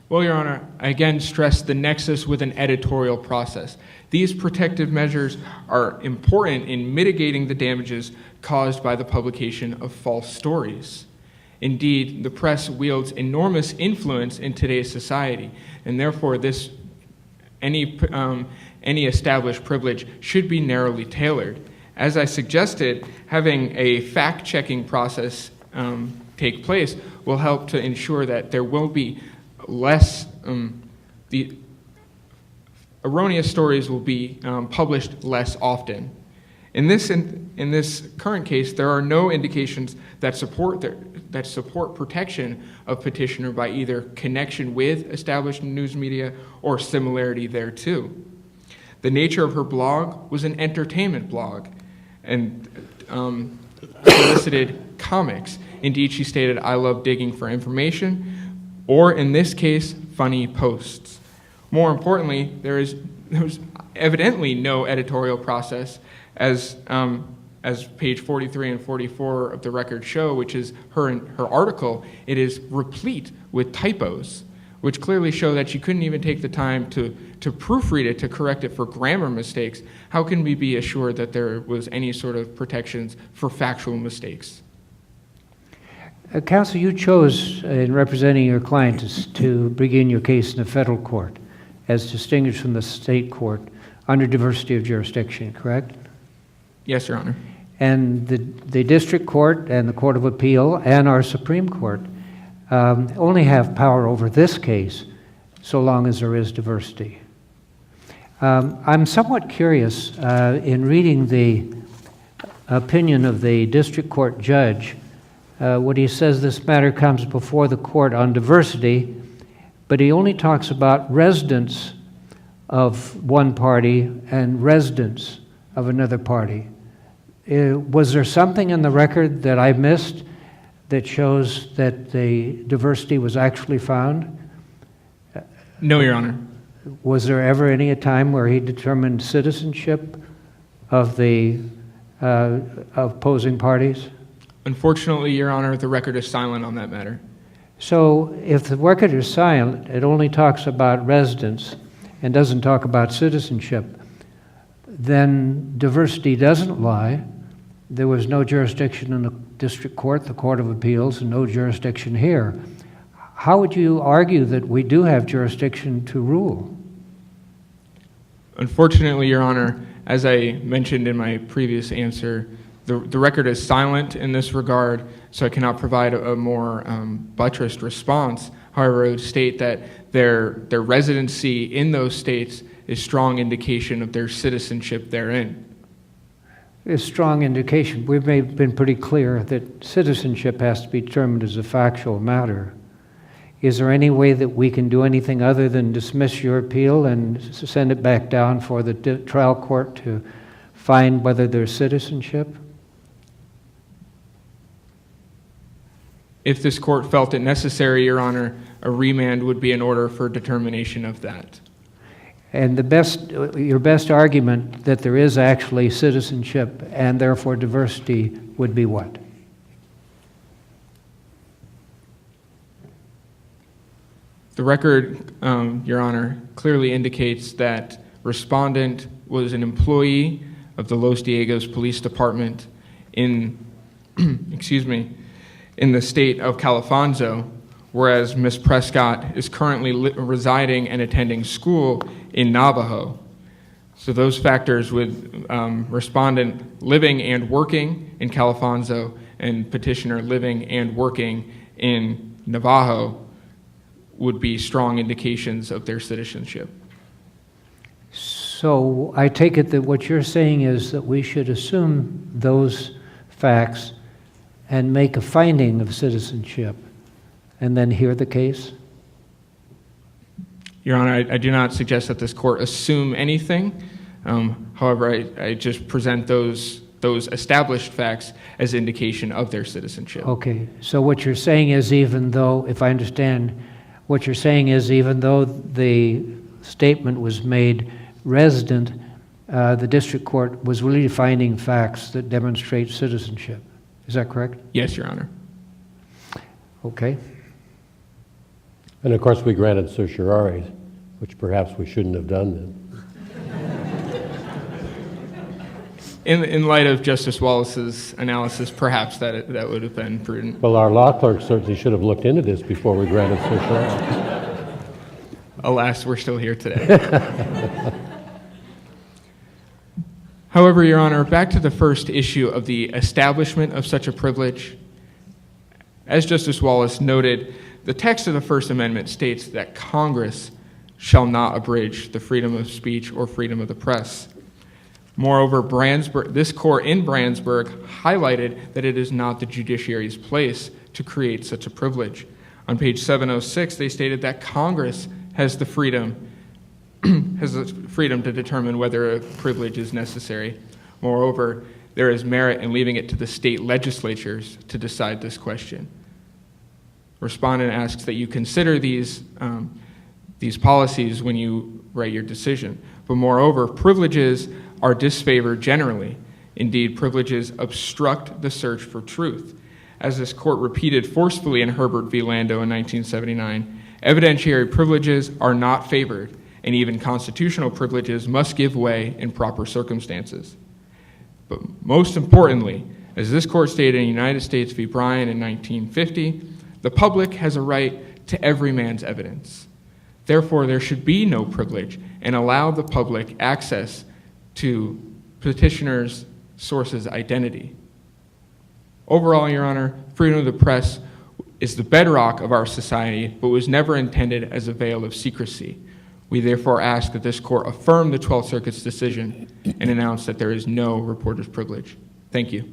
Well, Your Honor, I again stress the nexus with an editorial process. These protective measures are important in mitigating the damages caused by the publication of false stories. Indeed, the press wields enormous influence in today's society, and therefore any established privilege should be narrowly tailored. As I suggested, having a fact-checking process take place will help to ensure that there will be less, the erroneous stories will be published less often. In this current case, there are no indications that support protection of Petitioner by either connection with established news media or similarity thereto. The nature of her blog was an entertainment blog and solicited comics. Indeed, she stated, "I love digging for information," or in this case, funny posts. More importantly, there was evidently no editorial process, as page 43 and 44 of the record show, which is her article. It is replete with typos, which clearly show that she couldn't even take the time to proofread it, to correct it for grammar mistakes. How can we be assured that there was any sort of protections for factual mistakes? Counsel, you chose, in representing your client, to begin your case in the federal court, as distinguished from the state court, under diversity of jurisdiction, correct? Yes, Your Honor. And the district court and the Court of Appeal and our Supreme Court only have power over this case so long as there is diversity. I'm somewhat curious, in reading the opinion of the district court judge, when he says this matter comes before the court on diversity, but he only talks about residents of one party and residents of another party. Was there something in the record that I missed that shows that the diversity was actually found? No, Your Honor. Was there ever any time where he determined citizenship of the opposing parties? Unfortunately, Your Honor, the record is silent on that matter. So if the record is silent, it only talks about residents and doesn't talk about citizenship, then diversity doesn't lie. There was no jurisdiction in the district court, the Court of Appeals, and no jurisdiction here. How would you argue that we do have jurisdiction to rule? Unfortunately, Your Honor, as I mentioned in my previous answer, the record is silent in this regard, so I cannot provide a more buttressed response. However, I would state that their residency in those states is strong indication of their citizenship therein. A strong indication. We've been pretty clear that citizenship has to be determined as a factual matter. Is there any way that we can do anything other than dismiss your appeal and send it back down for the trial court to find whether there's citizenship? If this court felt it necessary, Your Honor, a remand would be in order for determination of that. And your best argument that there is actually citizenship and therefore diversity would be what? The record, Your Honor, clearly indicates that Respondent was an employee of the Los Diegos Police Department in, in the state of Califonso, whereas Ms. Prescott is currently residing and attending school in Navajo. So those factors with Respondent living and working in Califonso and Petitioner living and working in Navajo would be strong indications of their citizenship. So I take it that what you're saying is that we should assume those facts and make a finding of citizenship and then hear the case? Your Honor, I do not suggest that this court assume anything. However, I just present those established facts as indication of their citizenship. Okay, so what you're saying is, even though, if I understand, what you're saying is even though the statement was made resident, the district court was really finding facts that demonstrate citizenship. Is that correct? Yes, Your Honor. Okay. And of course, we granted certiorari, which perhaps we shouldn't have done then. In light of Justice Wallace's analysis, perhaps that would have been prudent. Well, our law clerk certainly should have looked into this before we granted certiorari. Alas, we're still here today. However, Your Honor, back to the first issue of the establishment of such a privilege. As Justice Wallace noted, the text of the First Amendment states that Congress shall not abridge the freedom of speech or freedom of the press. Moreover, this court in Brandsburg highlighted that it is not the judiciary's place to create such a privilege. On page 706, they stated that Congress has the freedom to determine whether a privilege is necessary. Moreover, there is merit in leaving it to the state legislatures to decide this question. Respondent asks that you consider these policies when you write your decision. But moreover, privileges are disfavored generally. Indeed, privileges obstruct the search for truth. As this court repeated forcefully in Herbert v. Lando in 1979, evidentiary privileges are not favored, and even constitutional privileges must give way in proper circumstances. But most importantly, as this court stated in United States v. Bryan in 1950, the public has a right to every man's evidence. Therefore, there should be no privilege and allow the public access to petitioner's source's identity. Overall, Your Honor, freedom of the press is the bedrock of our society, but was never intended as a veil of secrecy. We therefore ask that this court affirm the 12th Circuit's decision and announce that there is no reporter's privilege. Thank you.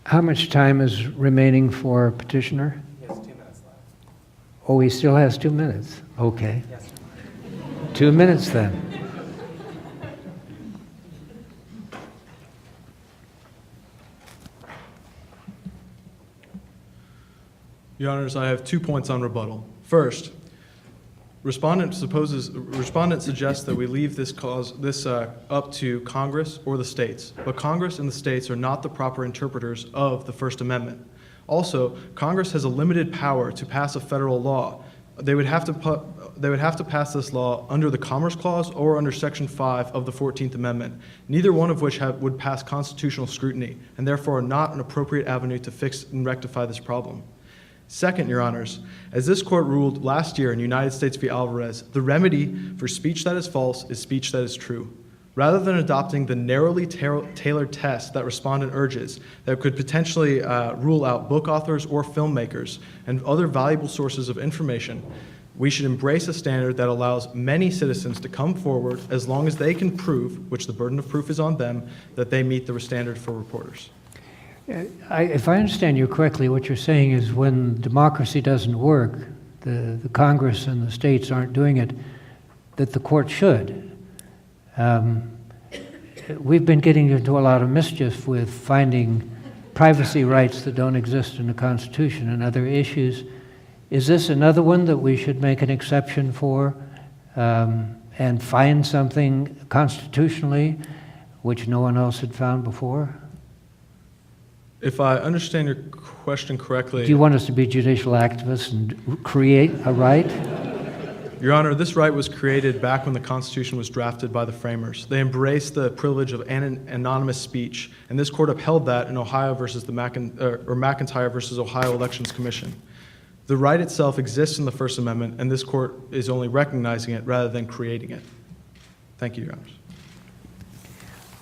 How much time is remaining for petitioner? He has 2 minutes left. Oh, he still has 2 minutes. Okay. Yes, sir. 2 minutes then. Your Honors, I have 2 points on rebuttal. First, Respondent suggests that we leave this up to Congress or the states, but Congress and the states are not the proper interpreters of the First Amendment. Also, Congress has a limited power to pass a federal law. They would have to pass this law under the Commerce Clause or under Section 5 of the 14th Amendment, neither one of which would pass constitutional scrutiny, and therefore are not an appropriate avenue to fix and rectify this problem. Second, Your Honors, as this court ruled last year in United States v. Alvarez, the remedy for speech that is false is speech that is true. Rather than adopting the narrowly tailored test that Respondent urges that could potentially rule out book authors or filmmakers and other valuable sources of information, we should embrace a standard that allows many citizens to come forward as long as they can prove, which the burden of proof is on them, that they meet the standard for reporters. If I understand you correctly, what you're saying is when democracy doesn't work, the Congress and the states aren't doing it, that the court should. We've been getting into a lot of mischief with finding privacy rights that don't exist in the Constitution and other issues. Is this another one that we should make an exception for and find something constitutionally which no one else had found before? If I understand your question correctly... Do you want us to be judicial activists and create a right? Your Honor, this right was created back when the Constitution was drafted by the framers. They embraced the privilege of anonymous speech, and this court upheld that in Ohio versus McIntyre versus Ohio Elections Commission. The right itself exists in the First Amendment, and this court is only recognizing it rather than creating it. Thank you, Your Honors.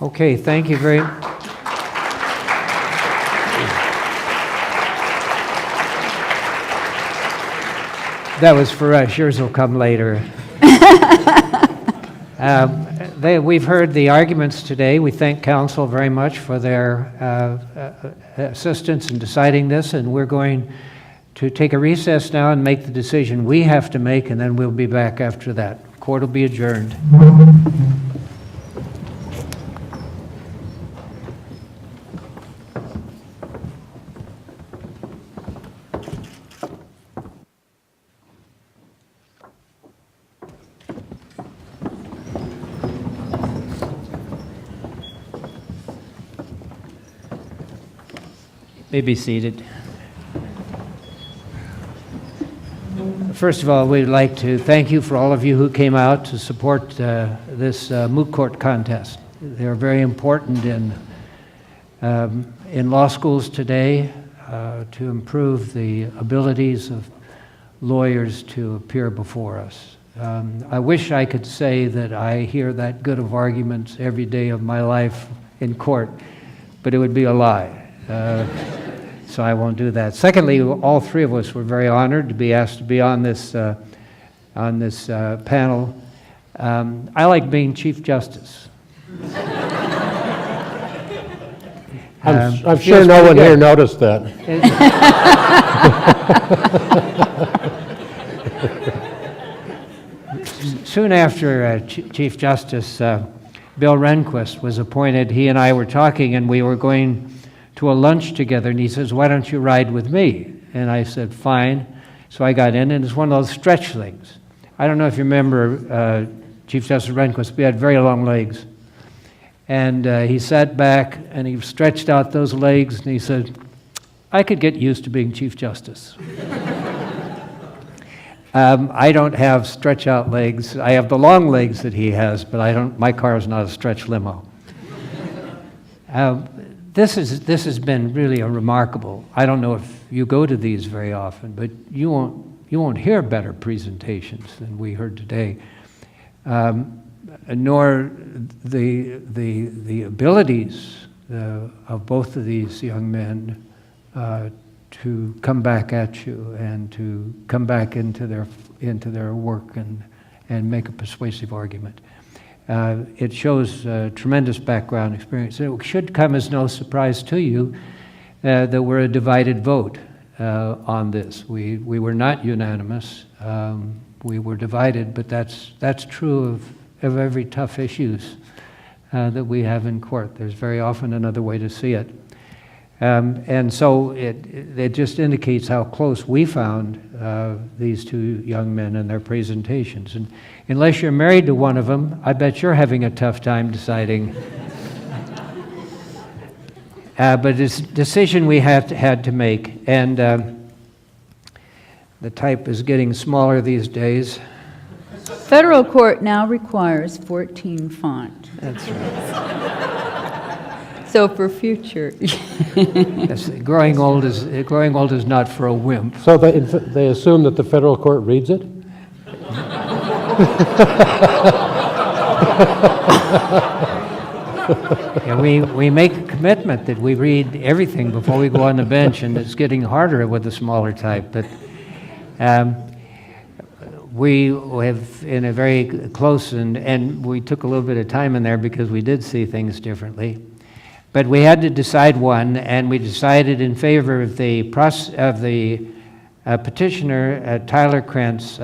Okay, thank you very much. That was for us. Yours will come later. We've heard the arguments today. We thank counsel very much for their assistance in deciding this, and we're going to take a recess now and make the decision we have to make, and then we'll be back after that. Court will be adjourned. May be seated. First of all, we'd like to thank you for all of you who came out to support this moot court contest. They're very important in law schools today to improve the abilities of lawyers to appear before us. I wish I could say that I hear that good of arguments every day of my life in court, but it would be a lie. So I won't do that. Secondly, all three of us were very honored to be asked to be on this panel. I like being Chief Justice. I'm sure no one here noticed that. Soon after Chief Justice Bill Rehnquist was appointed, he and I were talking, and we were going to a lunch together, and he says, "Why don't you ride with me?" And I said, "Fine." So I got in, and it's one of those stretch things. I don't know if you remember Chief Justice Rehnquist, we had very long legs. And he sat back, and he stretched out those legs, and he said, "I could get used to being Chief Justice." I don't have stretch-out legs. I have the long legs that he has, but my car is not a stretch limo. This has been really a remarkable. I don't know if you go to these very often, but you won't hear better presentations than we heard today, nor the abilities of both of these young men to come back at you and to come back into their work and make a persuasive argument. It shows tremendous background experience. It should come as no surprise to you that we're a divided vote on this. We were not unanimous. We were divided, but that's true of every tough issues that we have in court. There's very often another way to see it. And so it just indicates how close we found these two young men in their presentations. And unless you're married to one of them, I bet you're having a tough time deciding. But it's a decision we had to make. And the type is getting smaller these days. Federal court now requires 14 font. That's right. So for future. Yes, growing old is not for a wimp. So they assume that the federal court reads it? Yeah, we make a commitment that we read everything before we go on the bench, and it's getting harder with the smaller type. But we have, in a very close, and we took a little bit of time in there because we did see things differently. But we had to decide one, and we decided in favor of the petitioner, Tyler Krentz,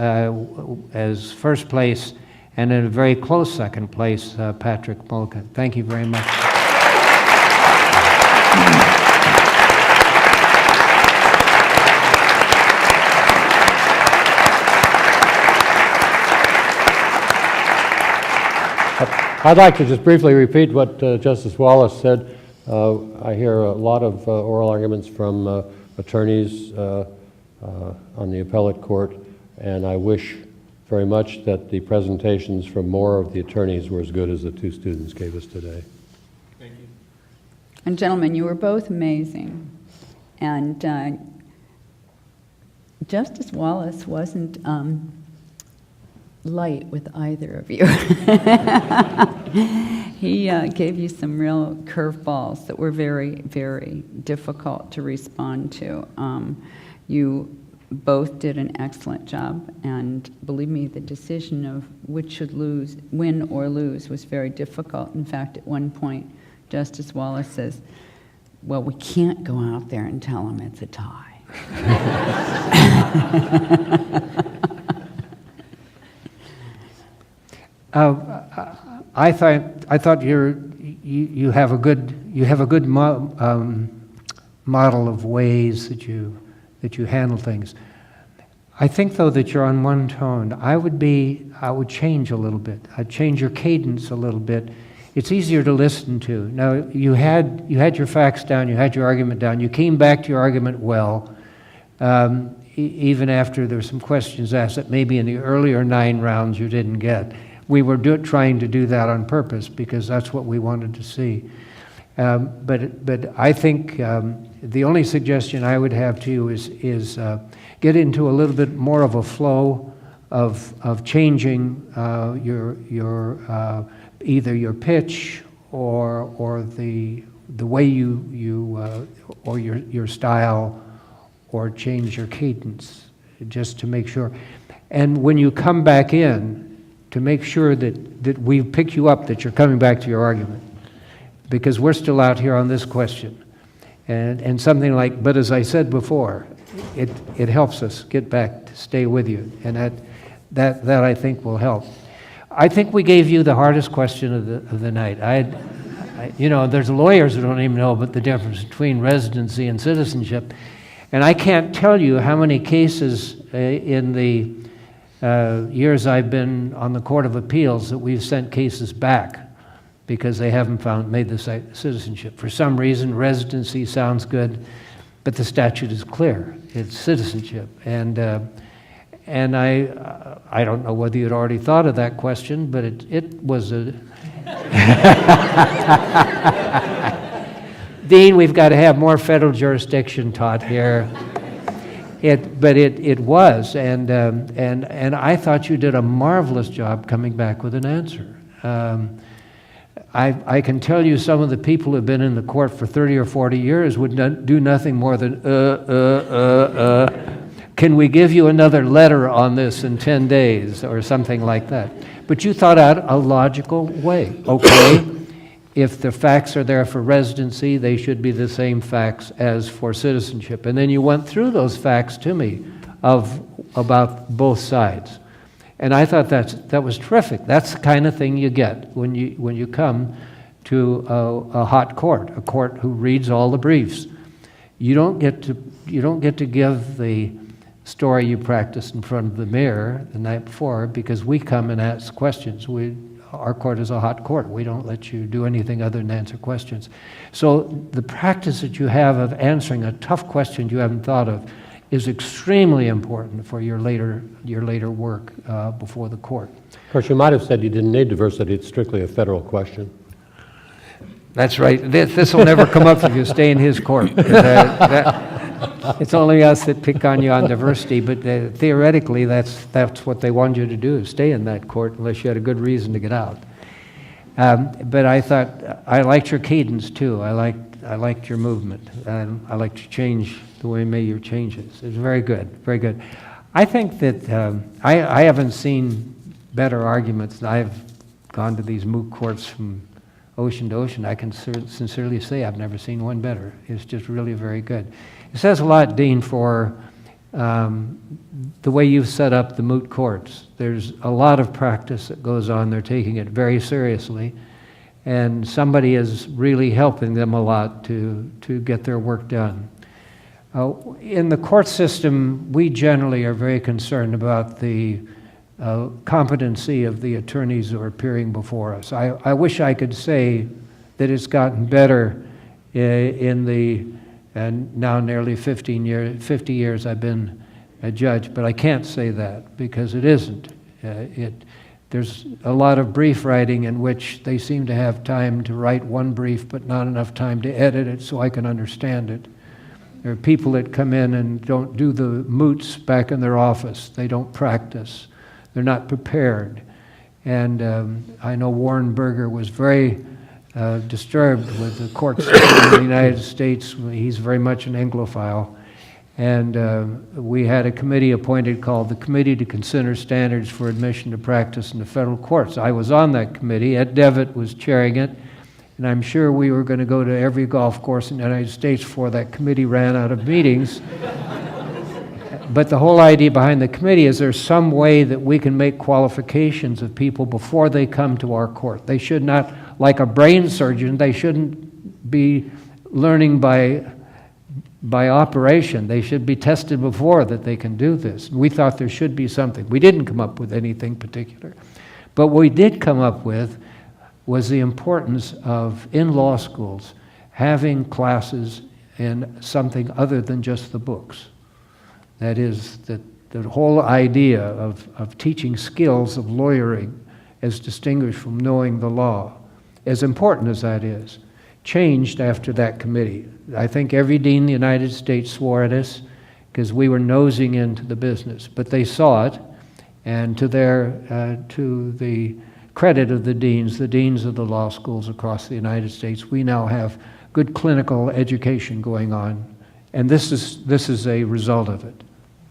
as first place, and in a very close second place, Patrick Mulkern. Thank you very much. I'd like to just briefly repeat what Justice Wallace said. I hear a lot of oral arguments from attorneys on the appellate court, and I wish very much that the presentations from more of the attorneys were as good as the two students gave us today. Thank you. And gentlemen, you were both amazing. And Justice Wallace wasn't light with either of you. He gave you some real curveballs that were very, very difficult to respond to. You both did an excellent job, and believe me, the decision of which should win or lose, was very difficult. In fact, at one point, Justice Wallace says, "Well, we can't go out there and tell them it's a tie." I thought you have a good model of ways that you handle things. I think though that you're on one tone. I would change a little bit. I'd change your cadence a little bit. It's easier to listen to. Now you had your facts down, you had your argument down, you came back to your argument well, even after there's some questions asked that maybe in the earlier 9 rounds you didn't get. We were trying to do that on purpose because that's what we wanted to see. But I think the only suggestion I would have to you is get into a little bit more of a flow of changing your either your pitch or the way you or your style, or change your cadence, just to make sure. And when you come back in, to make sure that we pick you up, that you're coming back to your argument, because we're still out here on this question. And something like, but as I said before, it helps us get back to stay with you, and that I think will help. I think we gave you the hardest question of the night. There's lawyers who don't even know about the difference between residency and citizenship, and I can't tell you how many cases in the years I've been on the Court of Appeals that we've sent cases back because they haven't made the citizenship. For some reason, residency sounds good, but the statute is clear. It's citizenship. And I don't know whether you'd already thought of that question, but it was a... Dean, we've got to have more federal jurisdiction taught here. But it was, and I thought you did a marvelous job coming back with an answer. I can tell you some of the people who have been in the court for 30 or 40 years would do nothing more than, can we give you another letter on this in 10 days, or something like that. But you thought out a logical way. Okay, if the facts are there for residency, they should be the same facts as for citizenship. And then you went through those facts to me about both sides. And I thought that was terrific. That's the kind of thing you get when you come to a hot court, a court who reads all the briefs. You don't get to give the story you practiced in front of the mirror the night before, because we come and ask questions. Our court is a hot court. We don't let you do anything other than answer questions. So the practice that you have of answering a tough question you haven't thought of is extremely important for your later work before the court. Of course, you might have said you didn't need diversity. It's strictly a federal question. That's right. This will never come up if you stay in his court. It's only us that pick on you on diversity, but theoretically, that's what they want you to do, is stay in that court unless you had a good reason to get out. But I thought, I liked your cadence too. I liked your movement. I liked your change, the way you made your changes. It was very good, very good. I think that I haven't seen better arguments. I've gone to these moot courts from ocean to ocean. I can sincerely say I've never seen one better. It's just really very good. It says a lot, Dean, for the way you've set up the moot courts. There's a lot of practice that goes on. They're taking it very seriously, and somebody is really helping them a lot to get their work done. In the court system, we generally are very concerned about the competency of the attorneys who are appearing before us. I wish I could say that it's gotten better in the now nearly 50 years I've been a judge, but I can't say that because it isn't. There's a lot of brief writing in which they seem to have time to write one brief but not enough time to edit it so I can understand it. There are people that come in and don't do the moots back in their office. They don't practice. They're not prepared. And I know Warren Berger was very disturbed with the court system in the United States. He's very much an Anglophile. And we had a committee appointed called the Committee to Consider Standards for Admission to Practice in the Federal Courts. I was on that committee. Ed Devitt was chairing it. And I'm sure we were going to go to every golf course in the United States before that committee ran out of meetings. But the whole idea behind the committee is there's some way that we can make qualifications of people before they come to our court. They should not, like a brain surgeon, they shouldn't be learning by operation. They should be tested before that they can do this. We thought there should be something. We didn't come up with anything particular. But what we did come up with was the importance of, in law schools, having classes in something other than just the books. That is, the whole idea of teaching skills of lawyering as distinguished from knowing the law, as important as that is, changed after that committee. I think every dean in the United States swore at us because we were nosing into the business, but they saw it, and to the credit of the deans of the law schools across the United States, we now have good clinical education going on, and this is a result of it.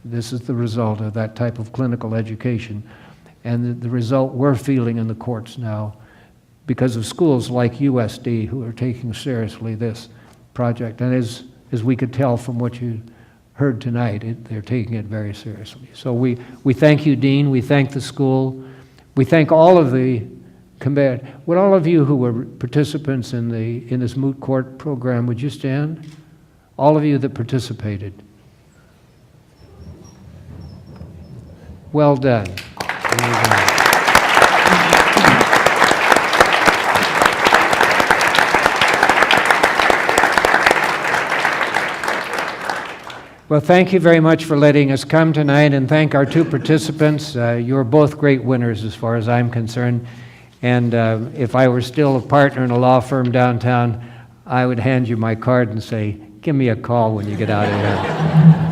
This is the result of that type of clinical education, and the result we're feeling in the courts now because of schools like USD who are taking seriously this project. And as we could tell from what you heard tonight, they're taking it very seriously. So we thank you, Dean. We thank the school. We thank all of the would all of you who were participants in this moot court program, would you stand? All of you that participated. Well done. Well done. Well, thank you very much for letting us come tonight, and thank our two participants. You're both great winners as far as I'm concerned. And if I were still a partner in a law firm downtown, I would hand you my card and say, give me a call when you get out of here.